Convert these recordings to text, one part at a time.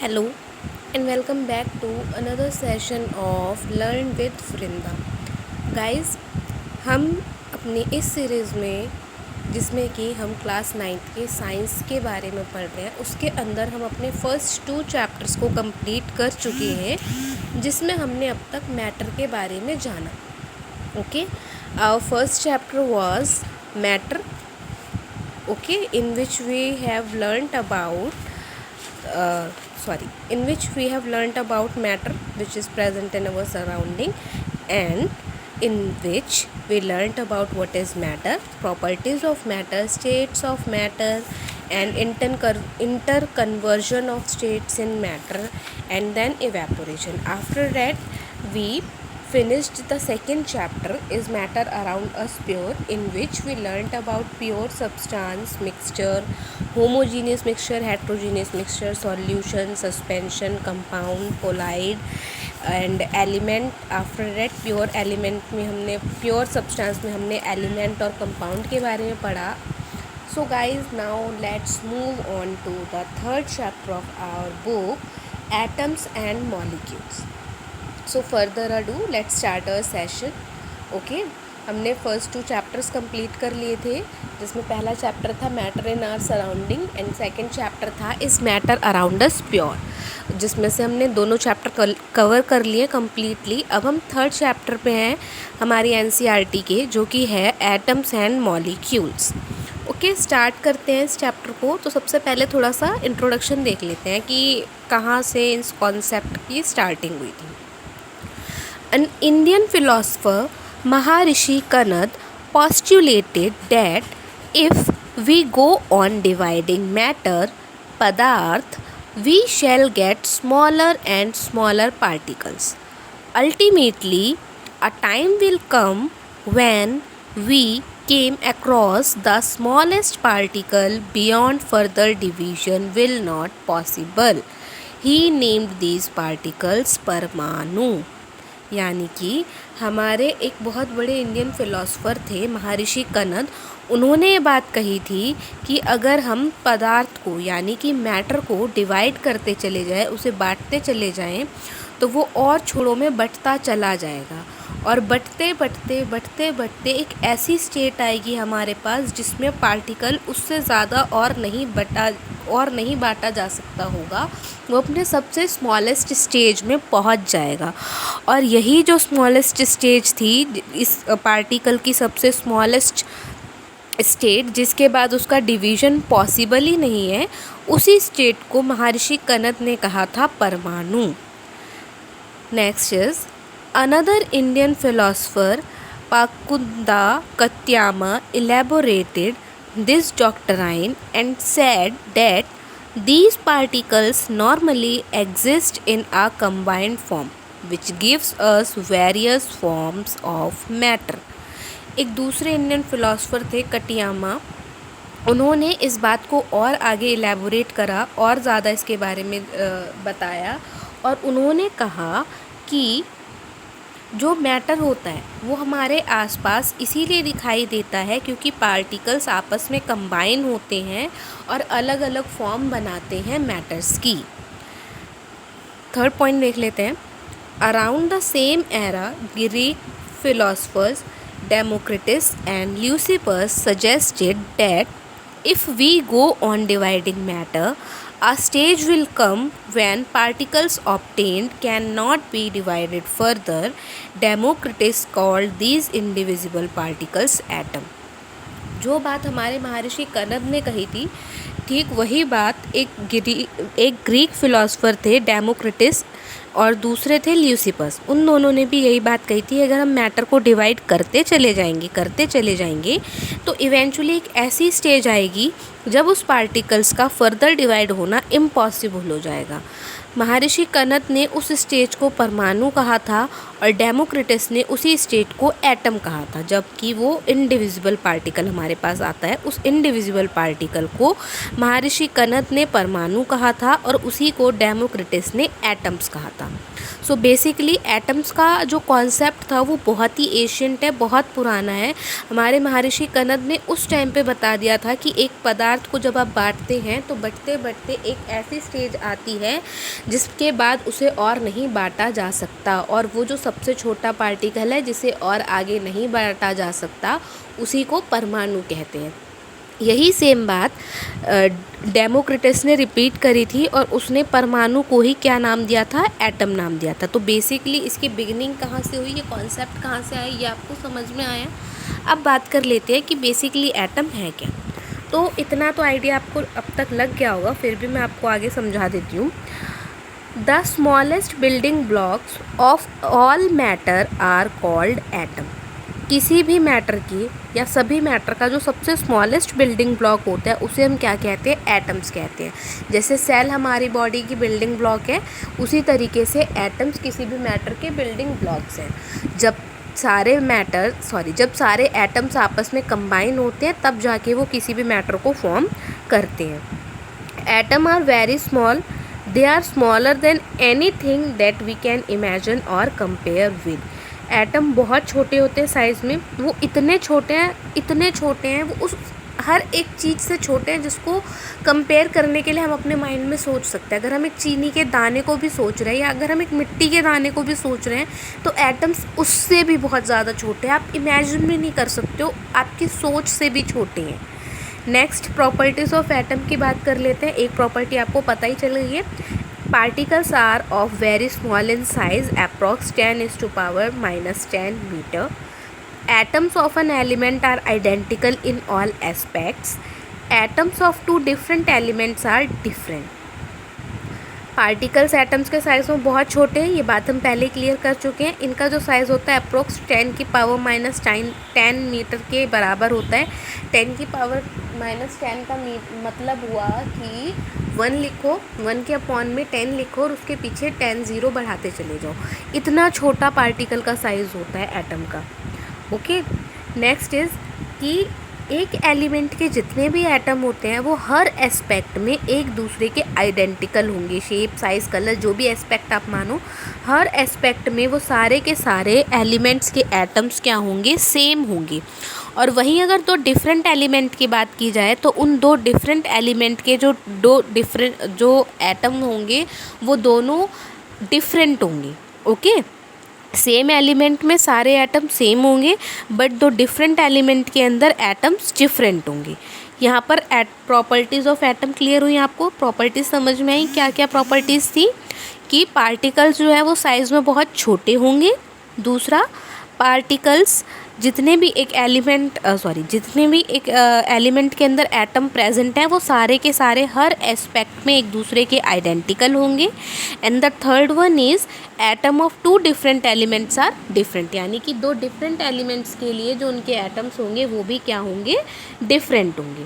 Hello and welcome back to another session of Learn with Vrinda. Guys, हम अपनी इस series में जिसमें कि हम क्लास 9th के साइंस के बारे में पढ़ रहे हैं, उसके अंदर हम अपने फर्स्ट 2 चैप्टर्स को कंप्लीट कर चुके हैं, जिसमें हमने अब तक मैटर के बारे में जाना. Okay, our first chapter was matter, okay, in which we have learnt about matter which is present in our surrounding, and in which we learnt about what is matter, properties of matter, states of matter, and interconversion of states in matter, and then evaporation. After that we finished the second chapter is matter around us pure, in which we learnt about pure substance, mixture, homogeneous mixture, heterogeneous mixture, solution, suspension, compound, colloid and element. After that pure element में हमने pure substance में हमने element और compound के बारे में पढ़ा. So guys, now let's move on to the third chapter of our book, atoms and molecules. So further ado let's start our session. Okay, हमने फर्स्ट 2 चैप्टर्स कंप्लीट कर लिए थे, जिसमें पहला चैप्टर था matter in our surrounding and second chapter था is matter around us pure, जिसमें से हमने दोनों चैप्टर कवर कर लिए कम्प्लीटली. अब हम थर्ड चैप्टर पे हैं हमारी एनसीईआरटी के, जो कि है atoms and molecules. Okay, start करते हैं इस चैप्टर को. तो सबसे पहले थोड़ा सा इंट्रोडक्शन देख लेते हैं कि कहाँ से इस कॉन्सेप्ट की स्टार्टिंग हुई थी. An Indian philosopher, Maharishi Kanad, postulated that if we go on dividing matter, padarth, we shall get smaller and smaller particles. Ultimately, a time will come when we came across the smallest particle beyond further division will not possible. He named these particles Parmanu. यानी कि हमारे एक बहुत बड़े Indian philosopher थे महर्षि कनद. उन्होंने ये बात कही थी कि अगर हम पदार्थ को यानी कि मैटर को डिवाइड करते चले जाएं, उसे बांटते चले जाएं, तो वो और छोरों में बंटता चला जाएगा और बढ़ते बढ़ते एक ऐसी स्टेट आएगी हमारे पास जिसमें पार्टिकल उससे ज़्यादा और नहीं बांटा जा सकता होगा. वो अपने सबसे स्मॉलेस्ट स्टेज में पहुंच जाएगा. और यही जो स्मॉलेस्ट स्टेज थी, इस पार्टिकल की सबसे स्मॉलेस्ट स्टेट, जिसके बाद उसका डिवीज़न पॉसिबल ही नहीं है, उसी स्टेट को महर्षि कनद ने कहा था परमाणु. Next is another Indian philosopher, Pakunda Katyama, elaborated this doctrine and said that these particles normally exist in a combined form, which gives us various forms of matter. एक दूसरे इंडियन फिलोसोफर थे कटियामा. उन्होंने इस बात को और आगे इलेबोरेट करा और ज़्यादा इसके बारे में बताया, और उन्होंने कहा कि जो मैटर होता है वो हमारे आसपास इसीलिए दिखाई देता है क्योंकि पार्टिकल्स आपस में कंबाइन होते हैं और अलग अलग फॉर्म बनाते हैं मैटर्स की. थर्ड पॉइंट देख लेते हैं. Around the same era Greek philosophers Democritus and Leucippus suggested that if we go on dividing matter, a stage will come when particles obtained cannot be divided further. Democritus called these indivisible particles atom. जो बात हमारे महर्षि कनद ने कही थी, ठीक वही बात एक ग्रीक फिलोसोफर थे डेमोक्रिटस और दूसरे थे ल्यूसिपस. उन दोनों ने भी यही बात कही थी, अगर हम मैटर को डिवाइड करते चले जाएंगे तो इवेंचुअली एक ऐसी स्टेज आएगी जब उस पार्टिकल्स का फर्दर डिवाइड होना इम्पॉसिबल हो जाएगा. महर्षि कनद ने उस स्टेज को परमाणु कहा था और डेमोक्रिटस ने उसी स्टेज को एटम कहा था. जबकि वो इनडिविजिबल पार्टिकल हमारे पास आता है, उस इनडिविजिबल पार्टिकल को महर्षि कनद ने परमाणु कहा था और उसी को डेमोक्रिटस ने एटम्स कहा था. सो बेसिकली एटम्स का जो कॉन्सेप्ट था वो बहुत ही एशियंट है, बहुत पुराना है. हमारे महर्षि कनद ने उस टाइम पे बता दिया था कि एक पदार्थ पदार्थ को जब आप बांटते हैं तो बढ़ते बढ़ते एक ऐसी स्टेज आती है जिसके बाद उसे और नहीं बांटा जा सकता, और वो जो सबसे छोटा पार्टिकल है जिसे और आगे नहीं बांटा जा सकता उसी को परमाणु कहते हैं। यही सेम बात डेमोक्रिटस ने रिपीट करी थी और उसने परमाणु को ही क्या नाम दिया था, एटम नाम दिया था। तो बेसिकली इसकी बिगिनिंग कहाँ से हुई, ये कॉन्सेप्ट कहाँ से आया, ये आपको समझ में आया। अब बात कर लेते हैं कि बेसिकली एटम है क्या। तो इतना तो आइडिया आपको अब तक लग गया होगा, फिर भी मैं आपको आगे समझा देती हूँ। The smallest building blocks of all matter are called atom. किसी भी मैटर की या सभी मैटर का जो सबसे स्मॉलेस्ट बिल्डिंग ब्लॉक होता है उसे हम क्या कहते हैं, एटम्स कहते हैं। जैसे सेल हमारी बॉडी की बिल्डिंग ब्लॉक है, उसी तरीके से एटम्स किसी भी मैटर के बिल्डिंग ब्लॉक्स हैं। जब सारे एटम्स आपस में कंबाइन होते हैं तब जाके वो किसी भी मैटर को फॉर्म करते हैं। Atom are very small, they are smaller than anything that we can imagine और कंपेयर विद। एटम बहुत छोटे होते हैं साइज़ में, वो इतने छोटे हैं वो उस हर एक चीज़ से छोटे हैं जिसको कंपेयर करने के लिए हम अपने माइंड में सोच सकते हैं। अगर हम एक चीनी के दाने को भी सोच रहे हैं या अगर हम एक मिट्टी के दाने को भी सोच रहे हैं तो एटम्स उससे भी बहुत ज़्यादा छोटे हैं, आप इमेजिन भी नहीं कर सकते हो, आपकी सोच से भी छोटे हैं। नेक्स्ट प्रॉपर्टीज़ ऑफ एटम की बात कर लेते हैं। एक प्रॉपर्टी आपको पता ही चल गई है, particles are of very small in size, approx 10⁻⁻10 meter. Atoms of an element are identical in all aspects. Atoms of two different elements are different. Particles atoms के साइज़ में बहुत छोटे हैं, ये बात हम पहले क्लियर कर चुके हैं। इनका जो साइज़ होता है अप्रोक्स 10⁻⁻10 मीटर के बराबर होता है। 10⁻⁻10 का मतलब हुआ कि 1 लिखो, 1 के अपॉन में 10 लिखो और उसके पीछे 10 ज़ीरो बढ़ाते चले जाओ। इतना छोटा पार्टिकल का साइज़ होता है एटम का। ओके, नेक्स्ट इज़ कि एक एलिमेंट के जितने भी एटम होते हैं वो हर एस्पेक्ट में एक दूसरे के आइडेंटिकल होंगे। शेप, साइज़, कलर, जो भी एस्पेक्ट आप मानो, हर एस्पेक्ट में वो सारे के सारे एलिमेंट्स के एटम्स क्या होंगे, सेम होंगे। और वहीं अगर दो डिफरेंट एलिमेंट की बात की जाए तो उन दो डिफरेंट एलिमेंट के जो एटम होंगे वो दोनों डिफरेंट होंगे। ओके, सेम एलिमेंट में सारे एटम सेम होंगे बट दो डिफरेंट एलिमेंट के अंदर एटम्स डिफरेंट होंगे। यहाँ पर प्रॉपर्टीज़ ऑफ एटम क्लियर हुई आपको, प्रॉपर्टीज़ समझ में आई। क्या क्या प्रॉपर्टीज़ थी कि पार्टिकल्स जो है वो साइज़ में बहुत छोटे होंगे। दूसरा, पार्टिकल्स जितने भी एक एलिमेंट के अंदर एटम प्रेजेंट हैं वो सारे के सारे हर एस्पेक्ट में एक दूसरे के आइडेंटिकल होंगे। And the third one is atom of two different elements are different, यानी कि दो डिफरेंट एलिमेंट्स के लिए जो उनके एटम्स होंगे वो भी क्या होंगे, डिफरेंट होंगे।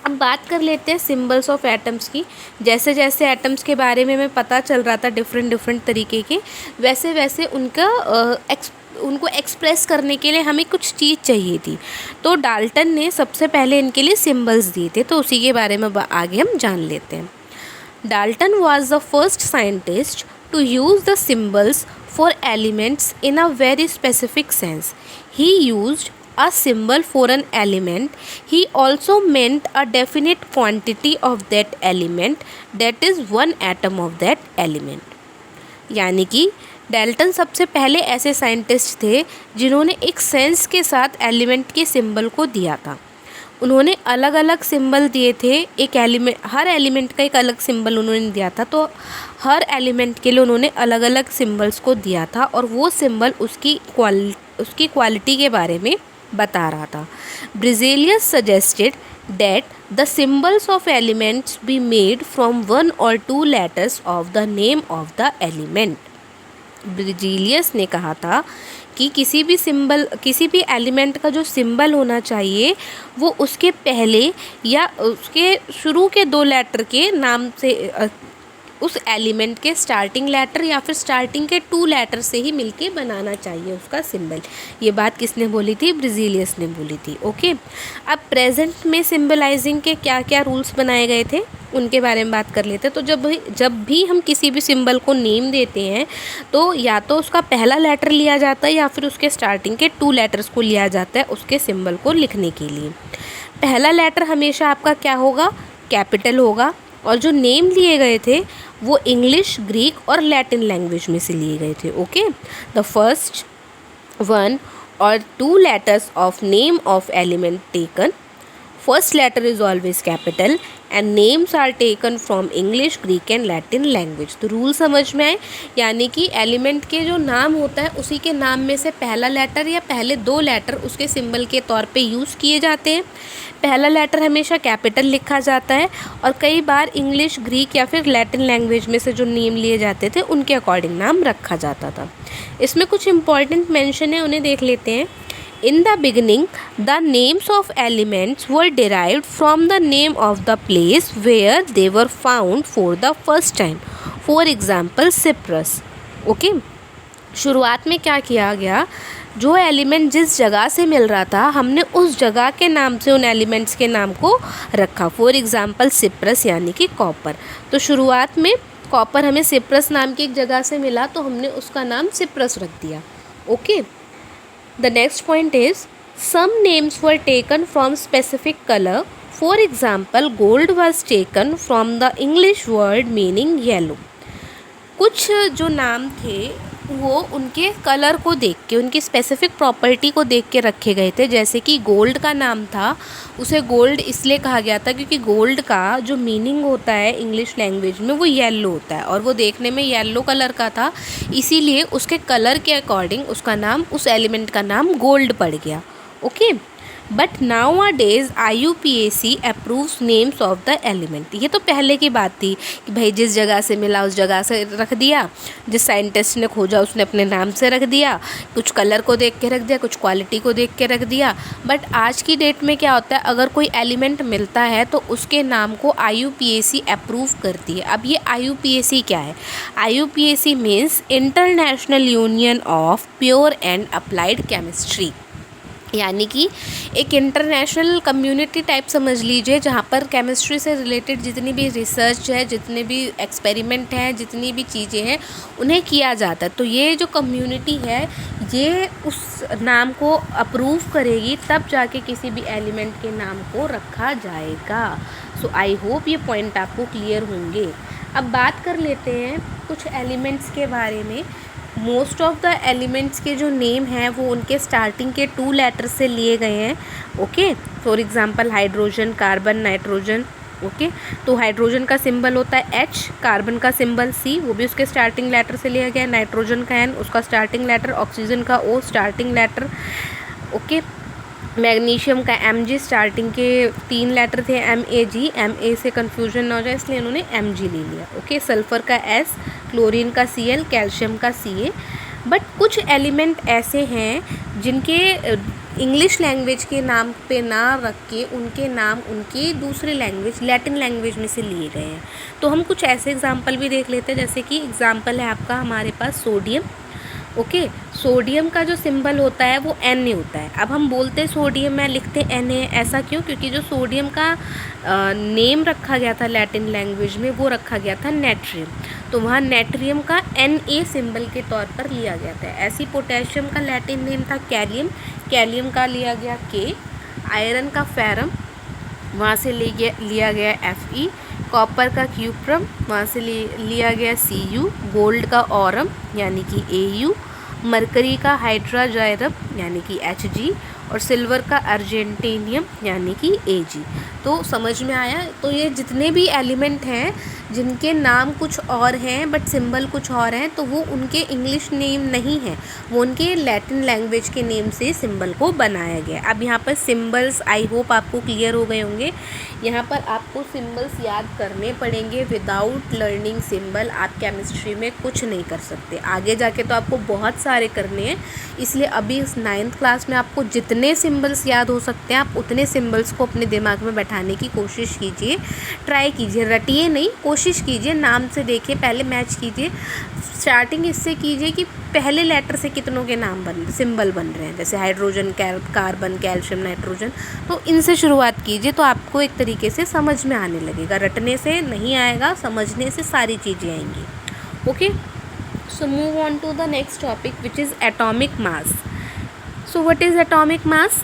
अब बात कर लेते हैं सिंबल्स ऑफ एटम्स की। जैसे जैसे एटम्स के बारे में हमें पता चल रहा था डिफरेंट तरीके के, वैसे वैसे उनको एक्सप्रेस करने के लिए हमें कुछ चीज़ चाहिए थी। तो डाल्टन ने सबसे पहले इनके लिए सिंबल्स दिए थे, तो उसी के बारे में आगे हम जान लेते हैं। Dalton was the first scientist to use the symbols for elements in a very specific sense. He used a symbol for an element. He also meant a definite quantity of that element, that is one atom of that element. यानी कि Dalton सबसे पहले ऐसे scientist थे जिन्होंने एक sense के साथ एलिमेंट के सिंबल को दिया था। उन्होंने अलग अलग सिंबल दिए थे, एक एलिमेंट, हर एलिमेंट का एक अलग सिंबल उन्होंने दिया था। तो हर एलिमेंट के लिए उन्होंने अलग अलग सिंबल्स को दिया था और वो सिंबल उसकी क्वालिटी के बारे में बता रहा था। Berzelius suggested that the symbols of elements be made from one or two letters of the name of the element. Berzelius ने कहा था कि किसी भी एलिमेंट का जो सिंबल होना चाहिए वो उसके पहले या उसके शुरू के 2 लेटर के नाम से, उस एलिमेंट के स्टार्टिंग लेटर या फिर स्टार्टिंग के 2 लेटर से ही मिलके बनाना चाहिए उसका सिंबल। ये बात किसने बोली थी, ब्रिजीलियस ने बोली थी। ओके, अब प्रेजेंट में सिंबलाइजिंग के क्या क्या रूल्स बनाए गए थे उनके बारे में बात कर लेते हैं। तो जब भी हम किसी भी सिंबल को नेम देते हैं तो या तो उसका पहला लेटर लिया जाता है या फिर उसके स्टार्टिंग के 2 लेटर्स को लिया जाता है उसके सिंबल को लिखने के लिए। पहला लेटर हमेशा आपका क्या होगा, कैपिटल होगा, और जो नेम लिए गए थे वो इंग्लिश, ग्रीक और लैटिन लैंग्वेज में से लिए गए थे. Okay, the first one or two letters of name of element taken. First letter is always capital and names are taken from English, Greek and Latin language. तो rule समझ में आए, यानी कि एलिमेंट के जो नाम होता है उसी के नाम में से पहला लेटर या पहले दो लेटर उसके सिंबल के तौर पे यूज़ किए जाते हैं. पहला लेटर हमेशा कैपिटल लिखा जाता है और कई बार इंग्लिश, ग्रीक या फिर लैटिन लैंग्वेज में से जो नेम लिए जाते थे उनके अकॉर्डिंग नाम रखा जाता था. इसमें कुछ इंपॉर्टेंट मेंशन है, उन्हें देख लेते हैं. In the beginning, the names of elements were derived from the name of the place where they were found for the first time. For example, Cyprus. Okay? शुरुआत में क्या किया गया, जो एलिमेंट जिस जगह से मिल रहा था हमने उस जगह के नाम से उन एलिमेंट्स के नाम को रखा. फॉर एग्जाम्पल सिप्रस यानी कि कॉपर. तो शुरुआत में कॉपर हमें सिप्रस नाम की एक जगह से मिला तो हमने उसका नाम सिप्रस रख दिया. Okay. The next point is some names were taken from specific color. For example, gold was taken from the English word meaning yellow. कुछ जो नाम थे वो उनके कलर को देख के, उनकी स्पेसिफिक प्रॉपर्टी को देख के रखे गए थे. जैसे कि गोल्ड का नाम था, उसे गोल्ड इसलिए कहा गया था क्योंकि गोल्ड का जो मीनिंग होता है इंग्लिश लैंग्वेज में वो येलो होता है और वो देखने में येलो कलर का था, इसीलिए उसके कलर के अकॉर्डिंग उसका नाम, उस एलिमेंट का नाम गोल्ड पड़ गया. Okay. But now a days IUPAC approves names of the element. ये तो पहले की बात थी कि भाई जिस जगह से मिला उस जगह से रख दिया, जिस साइंटिस्ट ने खोजा उसने अपने नाम से रख दिया, कुछ कलर को देख के रख दिया, कुछ क्वालिटी को देख के रख दिया. बट आज की डेट में क्या होता है, अगर कोई एलिमेंट मिलता है तो उसके नाम को IUPAC अप्रूव करती है. अब ये IUPAC क्या है? IUPAC means international union of pure and applied chemistry, यानी कि एक इंटरनेशनल कम्युनिटी टाइप समझ लीजिए जहाँ पर केमिस्ट्री से रिलेटेड जितनी भी रिसर्च है, जितने भी एक्सपेरिमेंट हैं, जितनी भी चीज़ें हैं उन्हें किया जाता है. तो ये जो कम्युनिटी है ये उस नाम को अप्रूव करेगी तब जाके किसी भी एलिमेंट के नाम को रखा जाएगा. सो आई होप ये पॉइंट आपको क्लियर होंगे. अब बात कर लेते हैं कुछ एलिमेंट्स के बारे में. मोस्ट ऑफ द एलिमेंट्स के जो नेम हैं वो उनके स्टार्टिंग के 2 लेटर से लिए गए हैं. Okay. For example hydrogen, carbon, nitrogen. Okay. तो हाइड्रोजन का सिंबल होता है H, कार्बन का सिंबल C, वो भी उसके स्टार्टिंग लेटर से लिया गया है. नाइट्रोजन का N, उसका स्टार्टिंग लेटर. ऑक्सीजन का O, starting letter. Okay. Magnesium का Mg, स्टार्टिंग के 3 लेटर थे MAG. MA से कन्फ्यूजन ना हो जाए इसलिए इन्होंने Mg ले लिया. ओके. सल्फ़र का S, क्लोरीन का Cl, कैल्शियम का Ca. बट कुछ एलिमेंट ऐसे हैं जिनके इंग्लिश लैंग्वेज के नाम पे ना रख के उनके नाम उनकी दूसरी लैंग्वेज लैटिन लैंग्वेज में से लिए गए हैं. तो हम कुछ ऐसे एग्जांपल भी देख लेते हैं. जैसे कि एग्जांपल है आपका हमारे पास सोडियम. ओके. सोडियम का जो सिंबल होता है वो Na होता है. अब हम बोलते हैं सोडियम में लिखते Na, ऐसा क्यों? क्योंकि जो सोडियम का नेम रखा गया था लैटिन लैंग्वेज में वो रखा गया था नेट्रियम, तो वहाँ नेट्रियम का Na सिंबल के तौर पर लिया गया था. ऐसी पोटेशियम का लैटिन नेम था कैलियम, कैलियम का लिया गया K. आयरन का फेरम, वहाँ से लिया गया Fe. कॉपर का क्यूप्रम, वहाँ से लिया गया Cu. गोल्ड का ऑरम यानी कि Au. मरकरी का हाइड्राजाइरम यानी कि Hg. और सिल्वर का अर्जेंटेनियम यानी कि Ag. तो समझ में आया. तो ये जितने भी एलिमेंट हैं जिनके नाम कुछ और हैं बट सिंबल कुछ और हैं तो वो उनके इंग्लिश नेम नहीं है, वो उनके लैटिन लैंग्वेज के नेम से सिंबल को बनाया गया. अब यहाँ पर सिंबल्स आई होप आपको क्लियर हो गए होंगे. यहाँ पर आपको सिंबल्स याद करने पड़ेंगे. विदाउट लर्निंग सिंबल आप केमिस्ट्री में कुछ नहीं कर सकते. आगे जाके तो आपको बहुत सारे करने हैं, इसलिए अभी इस 9th क्लास में आपको जितने सिंबल्स याद हो सकते हैं आप उतने सिंबल्स को अपने दिमाग में बैठाने की कोशिश कीजिए. ट्राई कीजिए, रटिए नहीं, कोशिश कीजिए. नाम से देखिए, पहले मैच कीजिए. स्टार्टिंग इससे कीजिए कि पहले लेटर से कितनों के नाम सिंबल बन रहे हैं. जैसे हाइड्रोजन, कार्बन, कैल्शियम, नाइट्रोजन. तो इनसे शुरुआत कीजिए तो आपको एक तरीके से समझ में आने लगेगा. रटने से नहीं आएगा, समझने से सारी चीज़ें आएंगी. Okay. So move on to the next topic which is atomic mass. So what is atomic mass?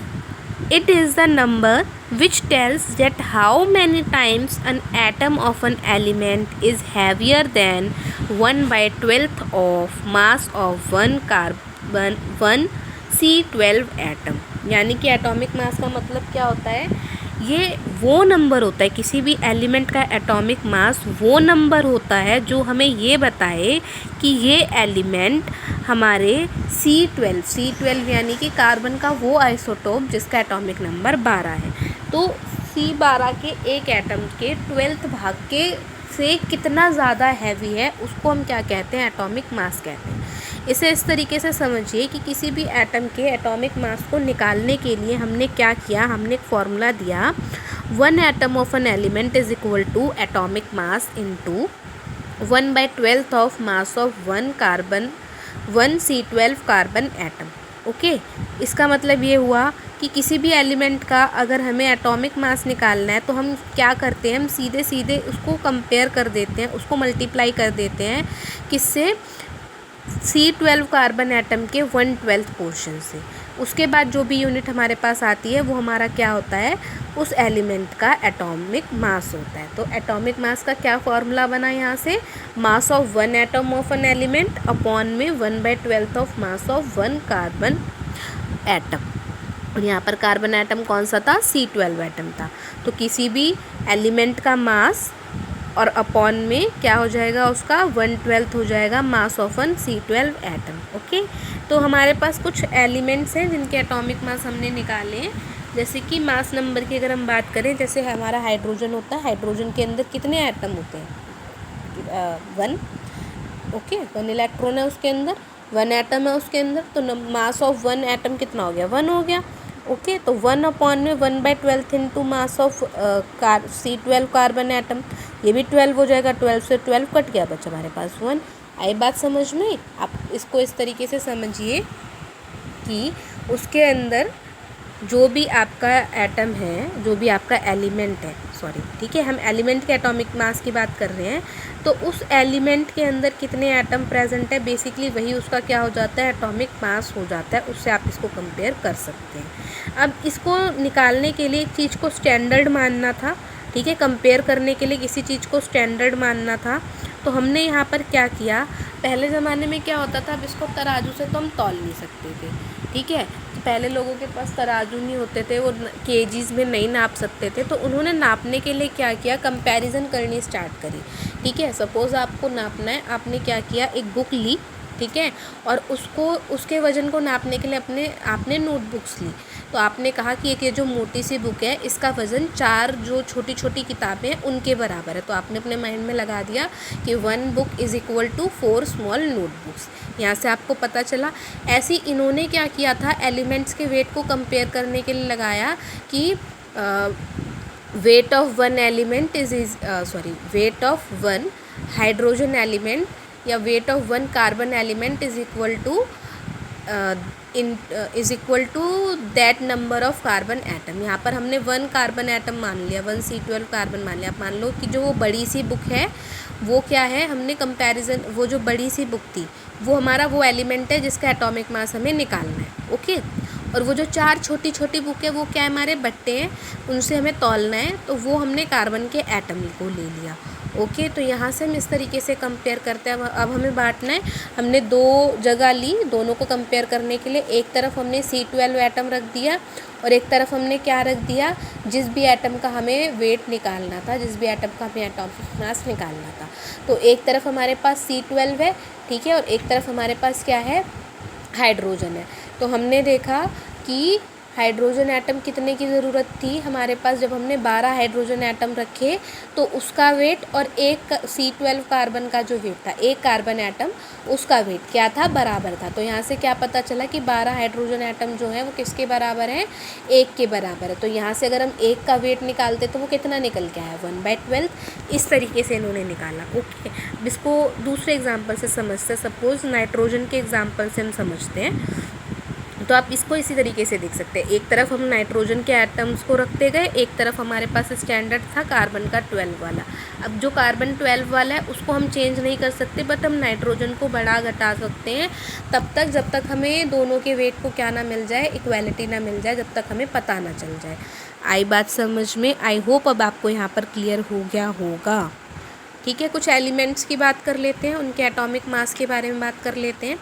It is the number which tells that how many times an atom of an element is heavier than 1/12th of mass of one carbon 1C12 atom. यानी कि atomic mass का मतलब क्या होता है, ये वो number होता है, किसी भी एलिमेंट का एटॉमिक मास वो नंबर होता है जो हमें ये बताए कि ये एलिमेंट हमारे C12 यानी कि कार्बन का वो आइसोटोप जिसका एटॉमिक नंबर 12 है। तो C12 के एक एटम के 12th भाग के से कितना ज़्यादा हैवी है उसको हम क्या कहते हैं, एटॉमिक मास कहते हैं। इसे इस तरीके से समझिए कि किसी भी एटम के एटॉमिक मास को निकालने के लिए हमने क्या किया, हमने एक फॉर्मूला दिया, 1 atom of an element is equal to atomic mass into 1/12th of mass of 1C12 carbon atom. Okay, इसका मतलब ये हुआ कि किसी भी एलिमेंट का अगर हमें एटॉमिक मास निकालना है तो हम क्या करते हैं, हम सीधे सीधे उसको कंपेयर कर देते हैं, उसको मल्टीप्लाई कर देते हैं किससे, C12 कार्बन एटम के 1/12th पोर्शन से। उसके बाद जो भी यूनिट हमारे पास आती है वो हमारा क्या होता है, उस एलिमेंट का एटॉमिक मास होता है। तो एटॉमिक मास का क्या फॉर्मूला बना यहाँ से, mass of 1 atom of an element upon में 1/12th of mass of 1 carbon atom. और यहाँ पर कार्बन एटम कौन सा था, C12 एटम था। तो किसी भी एलिमेंट का मास और अपॉन में क्या हो जाएगा, उसका 1/12th हो जाएगा mass of 1 C12 atom. Okay, तो हमारे पास कुछ एलिमेंट्स हैं जिनके एटॉमिक मास हमने निकाले हैं। जैसे कि मास नंबर की अगर हम बात करें, जैसे हमारा हाइड्रोजन होता है, हाइड्रोजन के अंदर कितने एटम होते हैं, 1। ओके, 1 इलेक्ट्रॉन है उसके अंदर, 1 एटम है उसके अंदर, तो मास ऑफ 1 एटम कितना हो गया, 1 हो गया। ओके, तो 1 अपॉन में 1/12th into mass of C12 carbon atom, ये भी 12 हो जाएगा, 12 से 12 कट गया, बच्चा हमारे पास 1। आई बात समझ में? आप इसको इस तरीके से समझिए कि उसके अंदर जो भी आपका एटम है, जो भी आपका एलिमेंट है, सॉरी ठीक है, हम एलिमेंट के एटॉमिक मास की बात कर रहे हैं, तो उस एलिमेंट के अंदर कितने एटम प्रेजेंट है, बेसिकली वही उसका क्या हो जाता है, एटॉमिक मास हो जाता है। उससे आप इसको कंपेयर कर सकते हैं। अब इसको निकालने के लिए एक चीज़ को स्टैंडर्ड मानना था, ठीक है, कंपेयर करने के लिए किसी चीज़ को स्टैंडर्ड मानना था। तो हमने यहाँ पर क्या किया, पहले ज़माने में क्या होता था, अब इसको तराजू से तो हम तौल नहीं सकते थे, ठीक है, तो पहले लोगों के पास तराजू नहीं होते थे, वो केजीज़ में नहीं नाप सकते थे, तो उन्होंने नापने के लिए क्या किया, कंपैरिजन करनी स्टार्ट करी। ठीक है, सपोज़ आपको नापना है, आपने क्या किया, एक बुक ली, ठीक है, और उसको उसके वज़न को नापने के लिए आपने नोटबुक्स ली। तो आपने कहा कि एक ये जो मोटी सी बुक है इसका वज़न 4 जो छोटी छोटी किताबें हैं उनके बराबर है। तो आपने अपने माइंड में लगा दिया कि 1 book is equal to 4 small notebooks. यहाँ से आपको पता चला। ऐसे इन्होंने क्या किया था, एलिमेंट्स के वेट को कंपेयर करने के लिए लगाया कि weight of 1 element weight of 1 hydrogen element या weight of 1 carbon element is equal to that number of carbon atom. यहाँ पर हमने 1 कार्बन एटम मान लिया, 1C12 कार्बन मान लिया। आप मान लो कि जो वो बड़ी सी बुक है वो क्या है, हमने कंपैरिजन, वो जो बड़ी सी बुक थी वो हमारा वो एलिमेंट है जिसका एटॉमिक मास हमें निकालना है। ओके, और वो जो 4 छोटी छोटी बुक है वो क्या है, हमारे बट्टे हैं, उनसे हमें तौलना है, तो वो हमने कार्बन के एटम को ले लिया। ओके, तो यहाँ से हम इस तरीके से कंपेयर करते हैं। अब हमें बांटना है, हमने 2 जगह ली दोनों को कंपेयर करने के लिए। एक तरफ हमने C12 एटम रख दिया और एक तरफ हमने क्या रख दिया, जिस भी एटम का हमें वेट निकालना था, जिस भी एटम का हमें एटॉमिक मास निकालना था। तो एक तरफ हमारे पास C12 है, ठीक है, और एक तरफ हमारे पास क्या है, हाइड्रोजन है। तो हमने देखा कि हाइड्रोजन एटम कितने की ज़रूरत थी हमारे पास, जब हमने 12 हाइड्रोजन एटम रखे तो उसका वेट और एक C12 कार्बन का जो वेट था, एक कार्बन एटम, उसका वेट क्या था, बराबर था। तो यहाँ से क्या पता चला कि 12 हाइड्रोजन एटम जो है वो किसके बराबर है, 1 के बराबर है। तो यहाँ से अगर हम 1 का वेट निकालते तो वो कितना निकल के आया, 1/12। इस तरीके से इन्होंने निकाला। ओके, अब इसको दूसरे एग्जाम्पल से समझते हैं। सपोज़ नाइट्रोजन के एग्जाम्पल से हम समझते हैं। तो आप इसको इसी तरीके से देख सकते हैं, एक तरफ हम नाइट्रोजन के एटम्स को रखते गए, एक तरफ हमारे पास स्टैंडर्ड था कार्बन का 12 वाला। अब जो कार्बन 12 वाला है उसको हम चेंज नहीं कर सकते, बट हम नाइट्रोजन को बढ़ा घटा सकते हैं तब तक जब तक हमें दोनों के वेट को क्या ना मिल जाए, इक्वालिटी ना मिल जाए, जब तक हमें पता ना चल जाए। आई बात समझ में? आई होप अब आपको यहाँ पर क्लियर हो गया होगा। ठीक है, कुछ एलिमेंट्स की बात कर लेते हैं, उनके एटॉमिक मास के बारे में बात कर लेते हैं।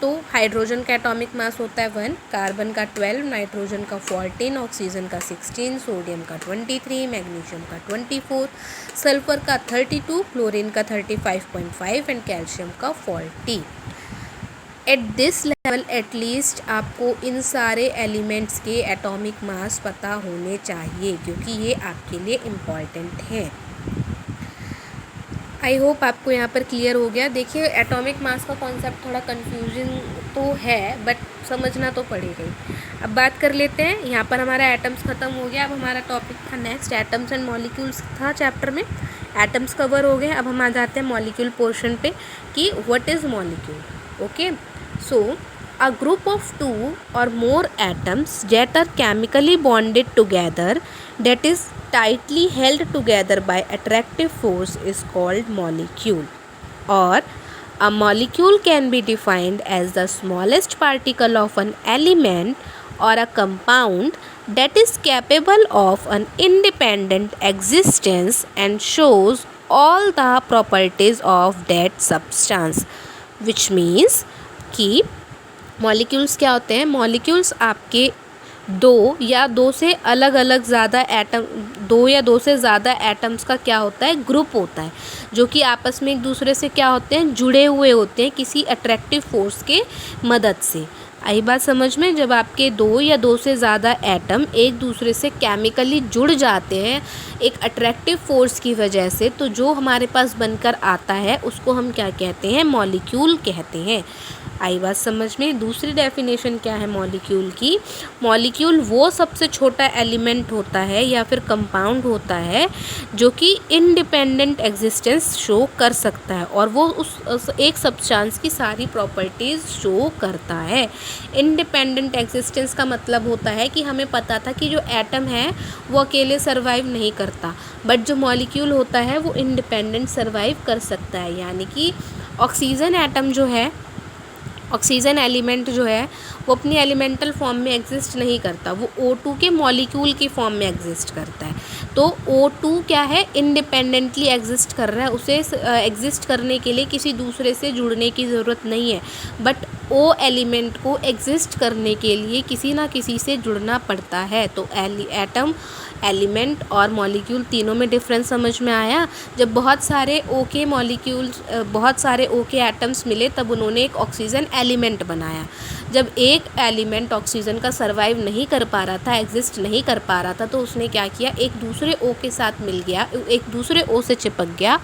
तो हाइड्रोजन का एटॉमिक मास होता है 1, कार्बन का 12, नाइट्रोजन का 14, ऑक्सीजन का 16, सोडियम का 23, मैग्नीशियम का 24, सल्फर का 32, क्लोरीन का 35.5 एंड कैल्शियम का 40। एट दिस लेवल एटलीस्ट आपको इन सारे एलिमेंट्स के एटॉमिक मास पता होने चाहिए, क्योंकि ये आपके लिए इम्पॉर्टेंट हैं। आई होप आपको यहाँ पर क्लियर हो गया। देखिए, एटॉमिक मास का कॉन्सेप्ट थोड़ा कंफ्यूजिंग तो है, बट समझना तो पड़ेगा ही। अब बात कर लेते हैं, यहाँ पर हमारा एटम्स ख़त्म हो गया। अब हमारा टॉपिक था नेक्स्ट, एटम्स एंड मॉलिक्यूल्स था चैप्टर में। एटम्स कवर हो गए, अब हम आ जाते हैं मॉलिक्यूल पोर्शन पे कि what is molecule. Okay, so a group of 2 or more atoms that are chemically bonded together, that is tightly held together by attractive force, is called molecule. Or a molecule can be defined as the smallest particle of an element or a compound that is capable of an independent existence and shows all the properties of that substance, which means कि molecules क्या होते हैं? Molecules आपके दो या दो से ज़्यादा एटम्स का क्या होता है? ग्रुप होता है, जो कि आपस में एक दूसरे से क्या होते हैं? जुड़े हुए होते हैं किसी अट्रैक्टिव फोर्स के मदद से। आई बात समझ में? जब आपके दो या दो से ज़्यादा एटम एक दूसरे से केमिकली जुड़ जाते हैं एक अट्रैक्टिव फोर्स की वजह से, तो जो हमारे पास बनकर आता है उसको हम क्या कहते हैं? मॉलिक्यूल कहते हैं। आई बात समझ में? दूसरी डेफिनेशन क्या है मॉलिक्यूल की? मॉलिक्यूल वो सबसे छोटा एलिमेंट होता है या फिर कंपाउंड होता है जो कि इंडिपेंडेंट एग्जिस्टेंस शो कर सकता है, और वो उस एक सब्सटेंस की सारी प्रॉपर्टीज़ शो करता है। इंडिपेंडेंट एग्जिस्टेंस का मतलब होता है कि हमें पता था कि जो एटम है वो अकेले सर्वाइव नहीं करता, बट जो मॉलिक्यूल होता है वो इंडिपेंडेंट सर्वाइव कर सकता है। यानी कि ऑक्सीजन एटम जो है, ऑक्सीजन एलिमेंट जो है वो अपनी एलिमेंटल फॉर्म में एग्जिस्ट नहीं करता, वो O2 के मॉलिक्यूल की फॉर्म में एग्जिस्ट करता है। तो O2 क्या है? इंडिपेंडेंटली एग्जिस्ट कर रहा है, उसे एग्जिस्ट करने के लिए किसी दूसरे से जुड़ने की ज़रूरत नहीं है, बट O एलिमेंट को एग्जिस्ट करने के लिए किसी ना किसी से जुड़ना पड़ता है। तो एटम, एलिमेंट और मॉलिक्यूल तीनों में डिफरेंस समझ में आया? जब बहुत सारे O के एटम्स मिले तब उन्होंने एक ऑक्सीजन एलिमेंट बनाया। जब एक एलिमेंट ऑक्सीजन का सर्वाइव नहीं कर पा रहा था, एग्जिस्ट नहीं कर पा रहा था, तो उसने क्या किया? एक दूसरे O के साथ मिल गया, एक दूसरे O से चिपक गया,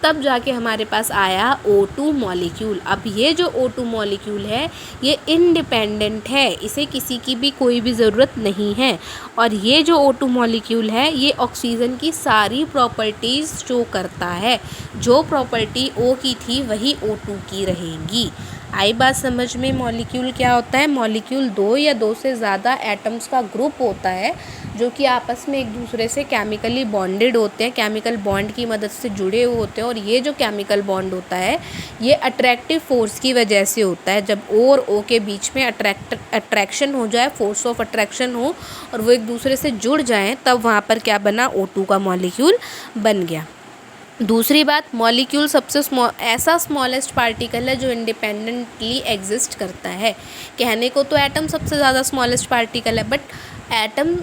तब जाके हमारे पास आया O2 मॉलिक्यूल। अब ये जो O2 मॉलिक्यूल है ये इंडिपेंडेंट है, इसे किसी की भी कोई भी ज़रूरत नहीं है, और ये जो O2 मॉलिक्यूल है ये ऑक्सीजन की सारी प्रॉपर्टीज़ शो करता है। जो प्रॉपर्टी O की थी वही O2 की रहेगी। आई बात समझ में? मॉलिक्यूल क्या होता है? मॉलिक्यूल दो या दो से ज़्यादा एटम्स का ग्रुप होता है जो कि आपस में एक दूसरे से केमिकली बॉन्डेड होते हैं, केमिकल बॉन्ड की मदद से जुड़े हुए होते हैं, और ये जो केमिकल बॉन्ड होता है ये अट्रैक्टिव फोर्स की वजह से होता है। जब O और O के बीच में अट्रैक्शन हो जाए, फोर्स ऑफ अट्रैक्शन हो और वो एक दूसरे से जुड़ जाएँ, तब वहाँ पर क्या बना? O2 का मॉलिक्यूल बन गया। दूसरी बात, मॉलिक्यूल सबसे ऐसा स्मॉलेस्ट पार्टिकल है जो इंडिपेंडेंटली एग्जिस्ट करता है। कहने को तो एटम सबसे ज़्यादा स्मॉलेस्ट पार्टिकल है, बट एटम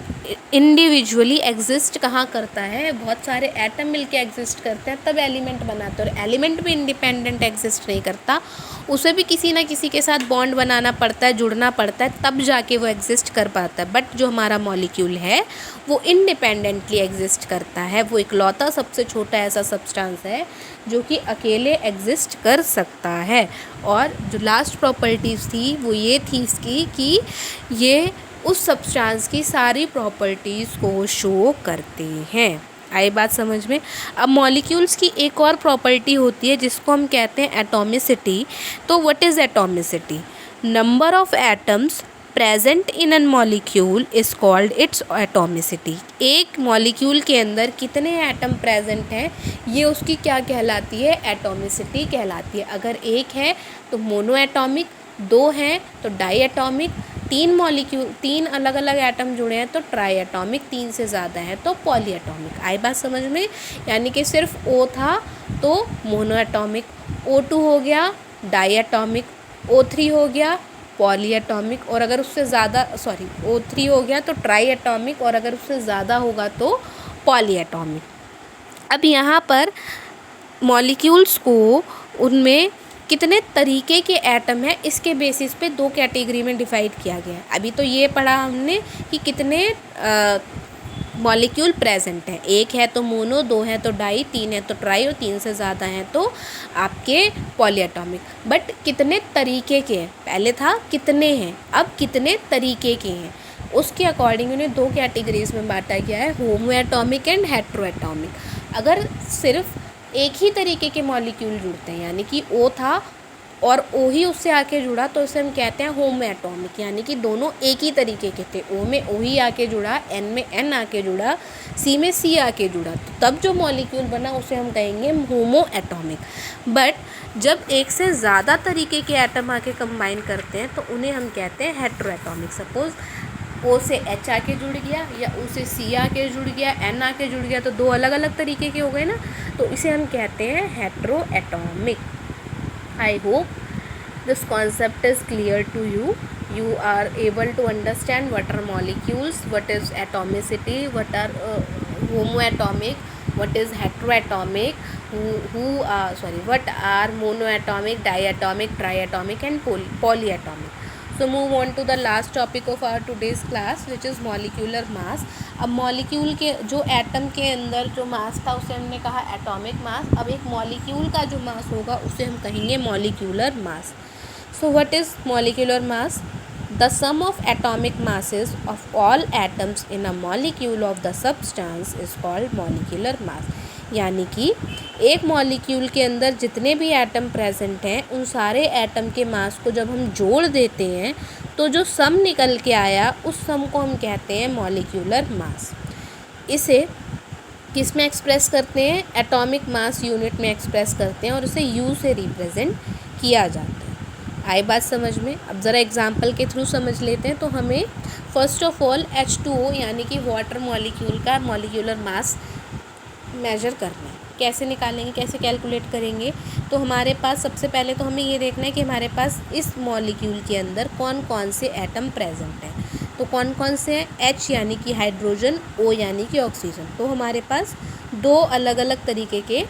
इंडिविजुअली एग्जिस्ट कहाँ करता है? बहुत सारे एटम मिलके एग्जिस्ट करते हैं तब एलिमेंट बनाते हैं, और एलिमेंट भी इंडिपेंडेंट एग्जिस्ट नहीं करता, उसे भी किसी ना किसी के साथ बॉन्ड बनाना पड़ता है, जुड़ना पड़ता है, तब जाके वो एग्जिस्ट कर पाता है। बट जो हमारा मॉलिक्यूल है वो इंडिपेंडेंटली एग्जिस्ट करता है, वो इकलौता सबसे छोटा ऐसा सब्सटेंस है जो कि अकेले एग्जिस्ट कर सकता है। और जो लास्ट प्रॉपर्टीज़ थी वो ये थी इसकी कि ये उस सब्सटेंस की सारी प्रॉपर्टीज़ को शो करते हैं। आई बात समझ में? अब मॉलिक्यूल्स की एक और प्रॉपर्टी होती है जिसको हम कहते हैं एटॉमिसिटी। तो what is atomicity? Number of atoms present in an molecule is called its atomicity. एक मॉलिक्यूल के अंदर कितने एटम प्रेजेंट हैं ये उसकी क्या कहलाती है, एटॉमिसिटी कहलाती है। अगर एक है तो मोनो एटॉमिक, दो हैं तो डाई एटॉमिक, तीन अलग अलग एटम जुड़े हैं तो ट्राई एटॉमिक, तीन से ज़्यादा है तो पॉली एटॉमिक। आई बात समझ में? यानी कि सिर्फ O था तो मोनो एटॉमिक, O2 हो गया डाई एटॉमिक, O3 हो गया पॉली एटॉमिक, और अगर उससे ज़्यादा O3 हो गया तो ट्राई एटॉमिक, और अगर उससे ज़्यादा होगा तो पॉली एटॉमिक। अब यहाँ पर मॉलिक्यूल्स को उनमें कितने तरीके के एटम हैं इसके बेसिस पे दो कैटेगरी में डिवाइड किया गया है। अभी तो ये पढ़ा हमने कि कितने मॉलिक्यूल प्रेजेंट हैं, एक है तो मोनो, दो है तो डाई, तीन है तो ट्राई, और तीन से ज़्यादा हैं तो आपके पॉलीएटॉमिक। बट कितने तरीके के हैं, पहले था कितने हैं, अब कितने तरीके के हैं, उसके अकॉर्डिंग उन्हें दो कैटेगरीज में बांटा गया है, होमो एटॉमिक एंड हेट्रोएटॉमिक। अगर सिर्फ एक ही तरीके के मॉलिक्यूल जुड़ते हैं, यानी कि O था और O ही उससे आके जुड़ा, तो इसे हम कहते हैं होमो एटॉमिक, यानी कि दोनों एक ही तरीके के थे, O में O ही आके जुड़ा, N में N आके जुड़ा, C में C आके जुड़ा, तो तब जो मॉलिक्यूल बना उसे हम कहेंगे होमो एटॉमिक। बट जब एक से ज़्यादा तरीके के एटम आके कंबाइन करते हैं तो उन्हें हम कहते हैं हेट्रोएटॉमिक। सपोज़ O से H आके जुड़ गया या O से C आके जुड़ गया, N आके जुड़ गया, तो दो अलग अलग तरीके के हो गए ना, तो इसे हम कहते हैं heteroatomic. I hope this concept is clear to you. You are able to understand what are molecules, what is atomicity, what are homoatomic, what is heteroatomic, what are monoatomic, diatomic, triatomic and polyatomic. So move on to the last topic of our today's class, which is molecular mass. अब molecule के जो atom के अंदर जो मास था उसे हमने कहा एटॉमिक मास। अब एक मॉलिक्यूल का जो मास होगा उसे हम कहेंगे molecular mass. So what is molecular mass? The sum of atomic masses of all atoms in a molecule of the substance is called molecular mass। यानी कि एक मॉलिक्यूल के अंदर जितने भी एटम प्रेजेंट हैं उन सारे एटम के मास को जब हम जोड़ देते हैं तो जो सम निकल के आया उस सम को हम कहते हैं मॉलिक्यूलर मास। इसे किस में एक्सप्रेस करते हैं? एटॉमिक मास यूनिट में एक्सप्रेस करते हैं और उसे U से रिप्रेजेंट किया जाता है। आई बात समझ में? अब ज़रा एग्जांपल के थ्रू समझ लेते हैं। तो हमें फर्स्ट ऑफ ऑल H2O यानी कि वाटर मॉलिक्यूल का मॉलिक्यूलर मास मेजर करना है। कैसे निकालेंगे, कैसे कैलकुलेट करेंगे? तो हमारे पास सबसे पहले तो हमें ये देखना है कि हमारे पास इस मॉलिक्यूल के अंदर कौन कौन से एटम प्रेजेंट हैं। तो कौन कौन से हैं? H यानी कि हाइड्रोजन, O यानी कि ऑक्सीजन। तो हमारे पास दो अलग अलग तरीके के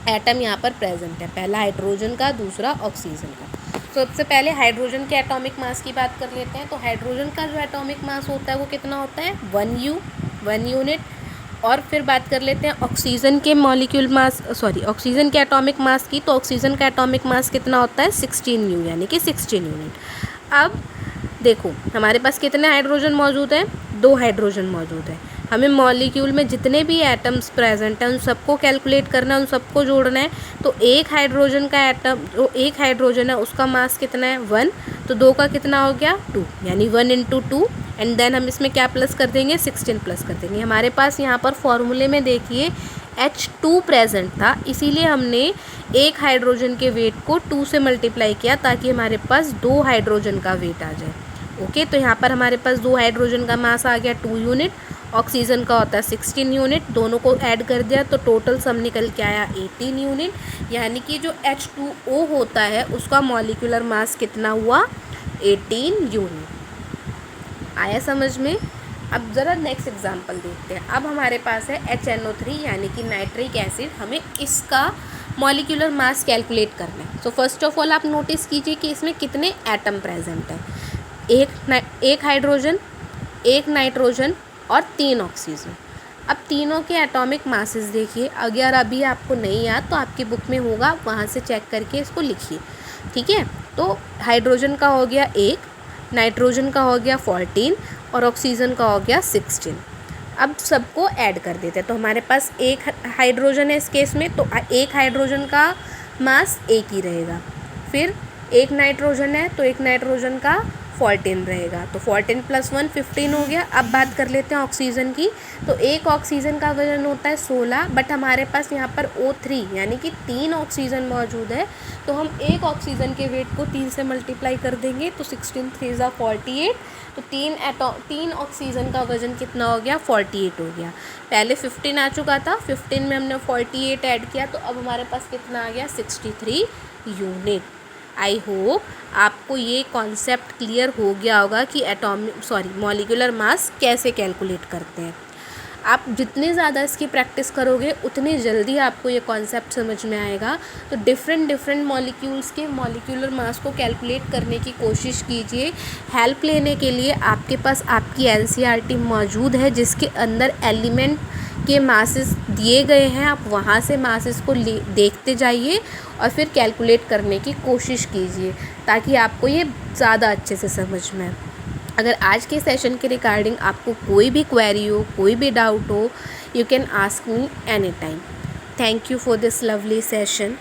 एटम यहाँ पर प्रेजेंट है, पहला हाइड्रोजन का, दूसरा ऑक्सीजन का। तो सबसे पहले हाइड्रोजन के एटॉमिक मास की बात कर लेते हैं। तो हाइड्रोजन का जो एटॉमिक मास होता है वो कितना होता है? 1U, 1 unit. और फिर बात कर लेते हैं ऑक्सीजन के ऑक्सीजन के एटॉमिक मास की। तो ऑक्सीजन का एटॉमिक मास कितना होता है? 16U यानी कि 16 यूनिट। अब देखो हमारे पास कितने हाइड्रोजन मौजूद हैं? 2 हाइड्रोजन मौजूद हैं। हमें मॉलिक्यूल में जितने भी एटम्स प्रेजेंट हैं उन सबको कैलकुलेट करना है, उन सबको जोड़ना है। तो एक हाइड्रोजन का एटम, जो एक हाइड्रोजन है उसका मास कितना है? 1। तो 2 का कितना हो गया? 2, यानी 1 × 2 एंड देन हम इसमें क्या प्लस कर देंगे? 16 प्लस कर देंगे। हमारे पास यहाँ पर फॉर्मूले में देखिए H2 प्रेजेंट था, इसीलिए हमने एक हाइड्रोजन के वेट को 2 से मल्टीप्लाई किया ताकि हमारे पास 2 हाइड्रोजन का वेट आ जाए। ओके, तो यहाँ पर हमारे पास 2 हाइड्रोजन का मास आ गया 2 यूनिट, ऑक्सीजन का होता है 16 यूनिट, दोनों को ऐड कर दिया तो टोटल सम निकल के आया 18 यूनिट। यानी कि जो H2O होता है उसका मॉलिक्यूलर मास कितना हुआ? 18 यूनिट। आया समझ में? अब ज़रा नेक्स्ट एग्जांपल देखते हैं। अब हमारे पास है HNO3 यानी कि नाइट्रिक एसिड। हमें इसका मॉलिक्यूलर मास कैलकुलेट करना है। सो फर्स्ट ऑफ ऑल आप नोटिस कीजिए कि इसमें कितने एटम प्रेजेंट हैं। एक हाइड्रोजन, एक नाइट्रोजन और 3 ऑक्सीजन। अब तीनों के एटॉमिक मासेस देखिए। अगर अभी आपको नहीं याद तो आपकी बुक में होगा, वहाँ से चेक करके इसको लिखिए, ठीक है? तो हाइड्रोजन का हो गया 1, नाइट्रोजन का हो गया 14 और ऑक्सीजन का हो गया 16। अब सबको ऐड कर देते हैं। तो हमारे पास एक हाइड्रोजन है इस केस में, तो एक हाइड्रोजन का मास 1 ही रहेगा। फिर एक नाइट्रोजन है तो एक नाइट्रोजन का 14 रहेगा। तो 14 + 1 15 हो गया। अब बात कर लेते हैं ऑक्सीजन की। तो एक ऑक्सीजन का वजन होता है 16, बट हमारे पास यहाँ पर O3 यानी कि 3 ऑक्सीजन मौजूद है। तो हम एक ऑक्सीजन के वेट को 3 से मल्टीप्लाई कर देंगे, तो 16 3 = 48। तो 3 ऑक्सीजन का वजन कितना हो गया? 48 हो गया। पहले 15 आ चुका था, 15 में हमने 48 ऐड किया, तो अब हमारे पास कितना आ गया? 63 यूनिट। आई होप आपको ये कॉन्सेप्ट क्लियर हो गया होगा कि मॉलिक्यूलर मास कैसे कैलकुलेट करते हैं। आप जितनी ज़्यादा इसकी प्रैक्टिस करोगे उतनी जल्दी आपको ये कॉन्सेप्ट समझ में आएगा। तो डिफरेंट मॉलिक्यूल्स के मॉलिक्यूलर मास को कैलकुलेट करने की कोशिश कीजिए। हेल्प लेने के लिए आपके पास आपकी NCERT मौजूद है, जिसके अंदर एलिमेंट के मासेस दिए गए हैं। आप वहाँ से मासेस को देखते जाइए और फिर कैलकुलेट करने की कोशिश कीजिए, ताकि आपको ये ज़्यादा अच्छे से समझ में आए। अगर आज के सेशन के रिगार्डिंग आपको कोई भी क्वेरी हो, कोई भी डाउट हो, you can ask me any time. Thank you for this lovely session.